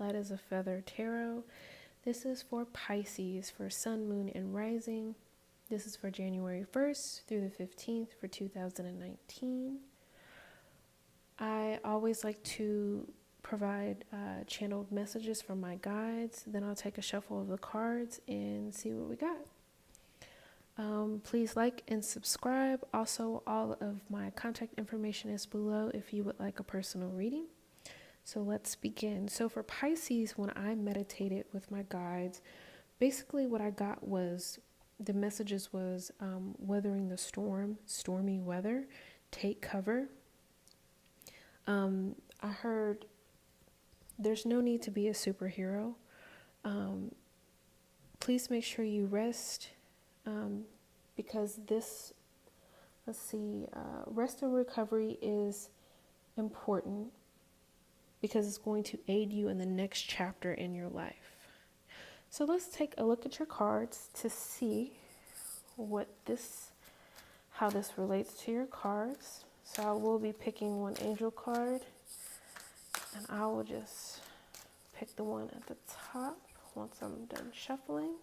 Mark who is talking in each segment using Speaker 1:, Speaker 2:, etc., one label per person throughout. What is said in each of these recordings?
Speaker 1: Light as a Feather Tarot. This is for Pisces, for Sun, Moon, and Rising. This is for January 1st through the 15th for 2019. I always like to provide channeled messages from my guides. Then I'll take a shuffle of the cards and see what we got. Please like and subscribe. Also, all of my contact information is below if you would like a personal reading. So let's begin. So for Pisces, when I meditated with my guides, basically what I got was, the messages was weathering the storm, stormy weather, take cover. I heard there's no need to be a superhero. Please make sure you rest, because this, rest and recovery is important because it's going to aid you in the next chapter in your life. So let's take a look at your cards to see how this relates to your cards. So I will be picking one angel card, and I will just pick the one at the top once I'm done shuffling.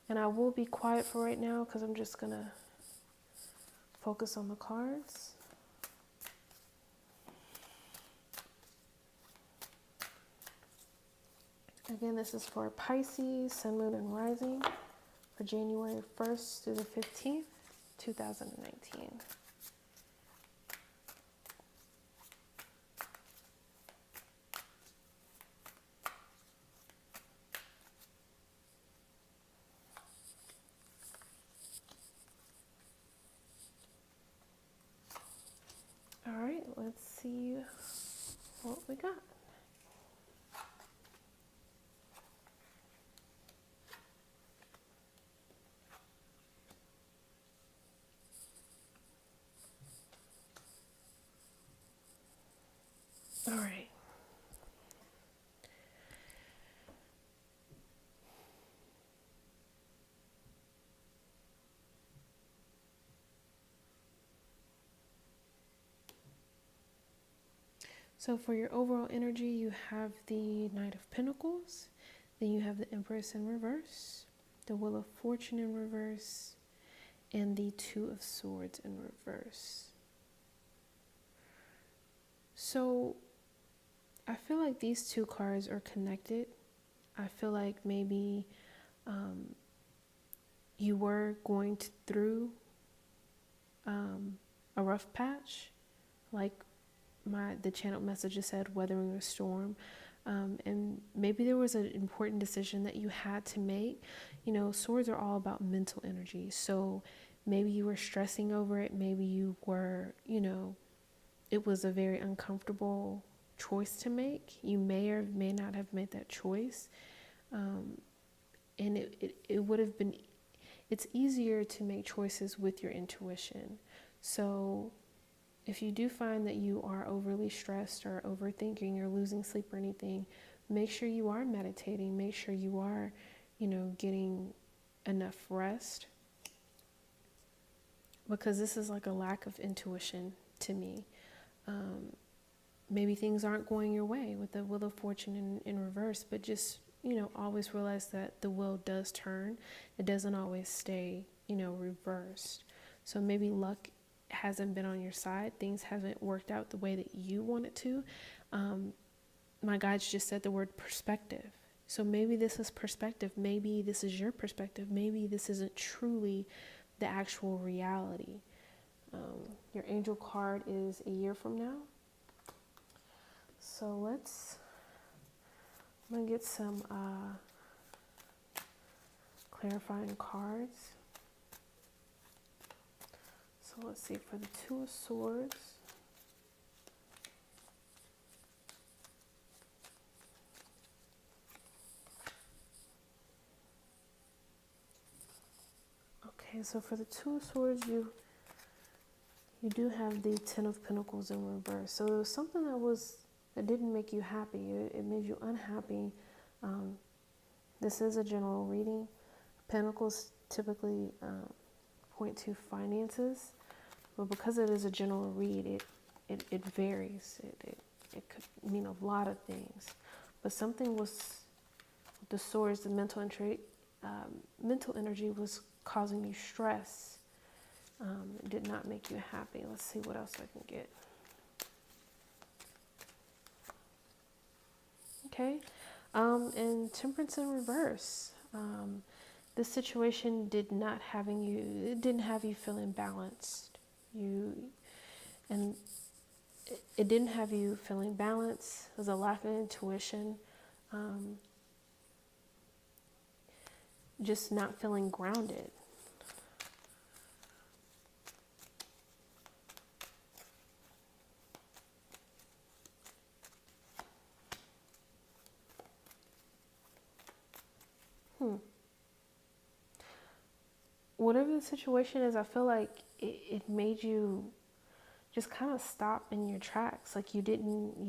Speaker 1: And I will be quiet for right now because I'm just going to focus on the cards. Again, this is for Pisces, Sun, Moon, and Rising for January 1st through the 15th, 2019. All right, let's see what we got. All right. So for your overall energy, you have the Knight of Pentacles, then you have the Empress in reverse, the Wheel of Fortune in reverse, and the Two of Swords in reverse. So I feel like these two cards are connected. I feel like maybe you were going through a rough patch, like the channel message said, weathering a storm, and maybe there was an important decision that you had to make. You know, swords are all about mental energy, so maybe you were stressing over it, maybe you were, it was a very uncomfortable choice to make. You may or may not have made that choice, and it would have been, it's easier to make choices with your intuition. So if you do find that you are overly stressed or overthinking or losing sleep or anything, make sure you are meditating. Make sure you are, getting enough rest. Because this is like a lack of intuition to me. Maybe things aren't going your way with the Wheel of Fortune in reverse, but just, always realize that the wheel does turn. It doesn't always stay, reversed. So maybe luck hasn't been on your side. Things haven't worked out the way that you want it to. My guides just said the word perspective. So maybe this is perspective. Maybe this is your perspective. Maybe this isn't truly the actual reality. Your angel card is a year from now. So I'm going to get some clarifying cards. So let's see, for the Two of Swords, okay, so for the Two of Swords, you do have the Ten of Pentacles in reverse. So it was something that didn't make you happy. It made you unhappy. This is a general reading. Pentacles typically point to finances. But because it is a general read, it varies. It could mean a lot of things. But something was, the swords, the mental energy was causing you stress. It did not make you happy. Let's see what else I can get. Okay. And temperance in reverse. This situation didn't have you feeling balanced. And it didn't have you feeling balanced. There's a lack of intuition. Just not feeling grounded. Whatever the situation is, I feel like it made you just kind of stop in your tracks. Like you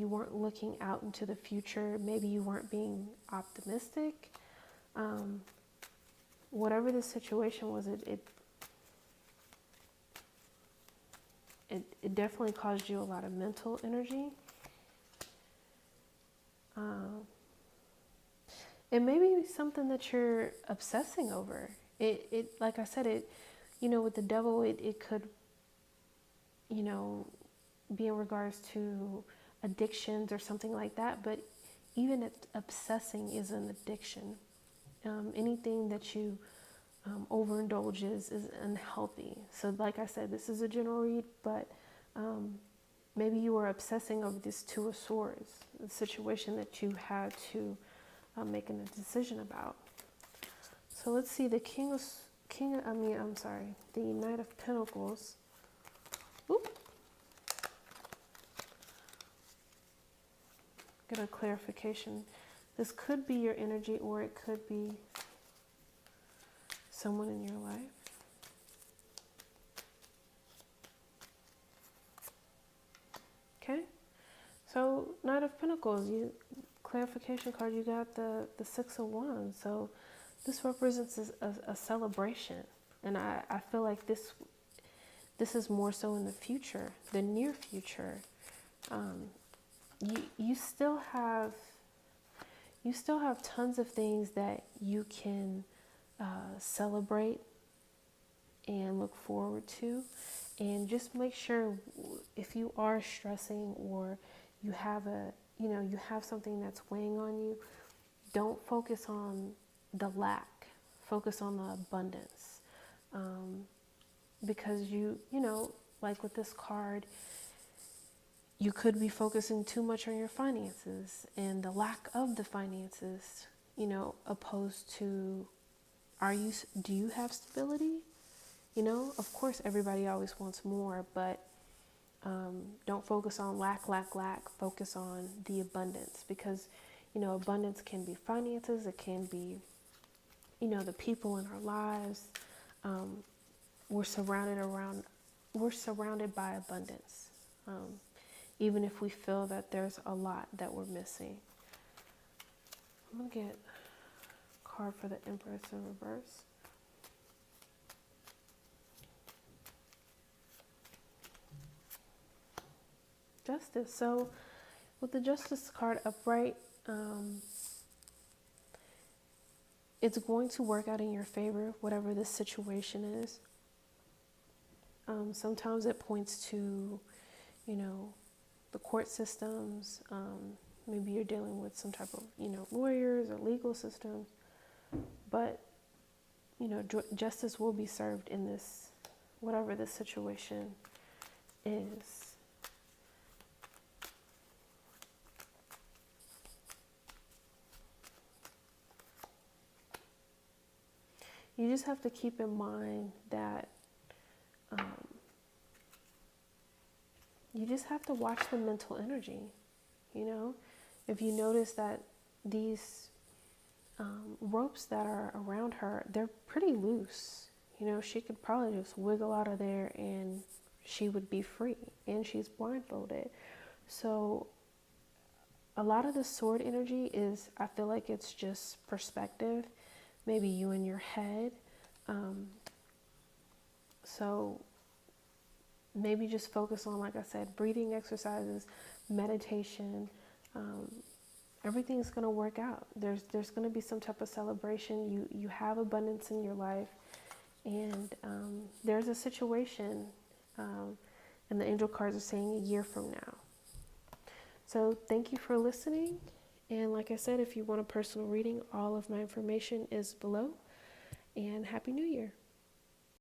Speaker 1: weren't looking out into the future. Maybe you weren't being optimistic. Whatever the situation was, it definitely caused you a lot of mental energy. It may be something that you're obsessing over. It like I said, with the devil, it could, be in regards to addictions or something like that. But even obsessing is an addiction. Anything that you overindulge is unhealthy. So like I said, this is a general read, but maybe you were obsessing over this Two of Swords, the situation that you had to make a decision about. So let's see, the the Knight of Pentacles. Oop. Get a clarification. This could be your energy, or it could be someone in your life. Okay, so Knight of Pentacles, clarification card, you got the Six of Wands. So this represents a celebration, and I feel like this is more so in the future, the near future. You still have tons of things that you can celebrate and look forward to, and just make sure if you are stressing or you have something that's weighing on you, don't focus on the lack, focus on the abundance, because like with this card, you could be focusing too much on your finances and the lack of the finances, opposed to do you have stability? Of course everybody always wants more, but don't focus on lack, focus on the abundance, because abundance can be finances, it can be the people in our lives. We're surrounded by abundance, even if we feel that there's a lot that we're missing. I'm gonna get a card for the Empress in reverse. Justice. So with the Justice card upright, it's going to work out in your favor, whatever this situation is. Sometimes it points to, the court systems. Maybe you're dealing with some type of, lawyers or legal systems. But, justice will be served in this, whatever this situation is. You just have to keep in mind that you just have to watch the mental energy. If you notice that these ropes that are around her, they're pretty loose. She could probably just wiggle out of there and she would be free, and she's blindfolded. So a lot of the sword energy is, I feel like it's just perspective, maybe you in your head. So maybe just focus on, like I said, breathing exercises, meditation. Everything's going to work out. There's going to be some type of celebration. You have abundance in your life, and there's a situation, and the angel cards are saying a year from now. So thank you for listening. And like I said, if you want a personal reading, all of my information is below. And Happy New Year.